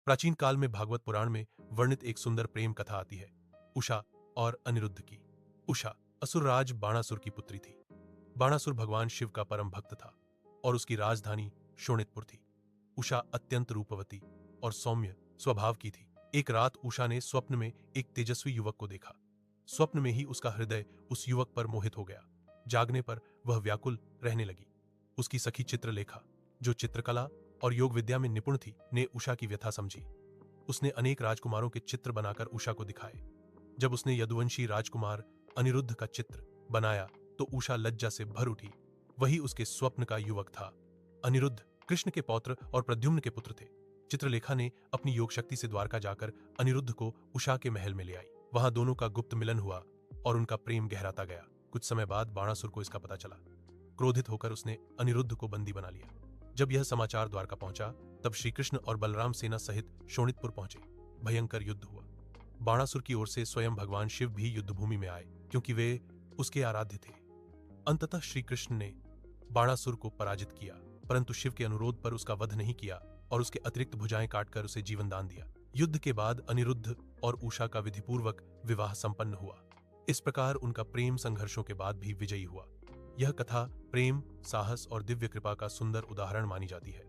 प्राचीन काल में भागवत पुराण में वर्णित एक सुंदर प्रेम कथा आती है, उषा और अनिरुद्ध की। उषा असुरराज बाणासुर की पुत्री थी। बाणासुर भगवान शिव का परम भक्त था और उसकी राजधानी शोणितपुर थी। उषा अत्यंत रूपवती और सौम्य स्वभाव की थी। एक रात उषा ने स्वप्न में एक तेजस्वी युवक को देखा। स्वप्न में ही उसका हृदय उस युवक पर मोहित हो गया। जागने पर वह व्याकुल रहने लगी। उसकी सखी चित्रलेखा, जो चित्रकला और योग विद्या में निपुण थी, ने उषा की व्यथा समझी। उसने अनेक राजकुमारों के चित्र बनाकर उषा को दिखाए। जब उसने यदुवंशी राजकुमार अनिरुद्ध का चित्र बनाया तो उषा लज्जा से भर उठी। वही उसके स्वप्न का युवक था। अनिरुद्ध कृष्ण के पौत्र और प्रद्युम्न के पुत्र थे। चित्रलेखा ने अपनी योग शक्ति से द्वारका जाकर अनिरुद्ध को उषा के महल में ले आई। वहां दोनों का गुप्त मिलन हुआ और उनका प्रेम गहराता गया। कुछ समय बाद बाणासुर को इसका पता चला। क्रोधित होकर उसने अनिरुद्ध को बंदी बना लिया। जब यह समाचार द्वारका पहुंचा तब श्रीकृष्ण और बलराम सेना सहित शोणितपुर पहुंचे। भयंकर युद्ध हुआ। बाणासुर की ओर से स्वयं भगवान शिव भी युद्धभूमि में आए, क्योंकि वे उसके आराध्य थे। अंततः श्रीकृष्ण ने बाणासुर को पराजित किया, परंतु शिव के अनुरोध पर उसका वध नहीं किया और उसके अतिरिक्त भुजाएं काटकर उसे जीवन दान दिया। युद्ध के बाद अनिरुद्ध और उषा का विधिपूर्वक विवाह संपन्न हुआ। इस प्रकार उनका प्रेम संघर्षों के बाद भी विजयी हुआ। यह कथा प्रेम, साहस और दिव्य कृपा का सुंदर उदाहरण मानी जाती है।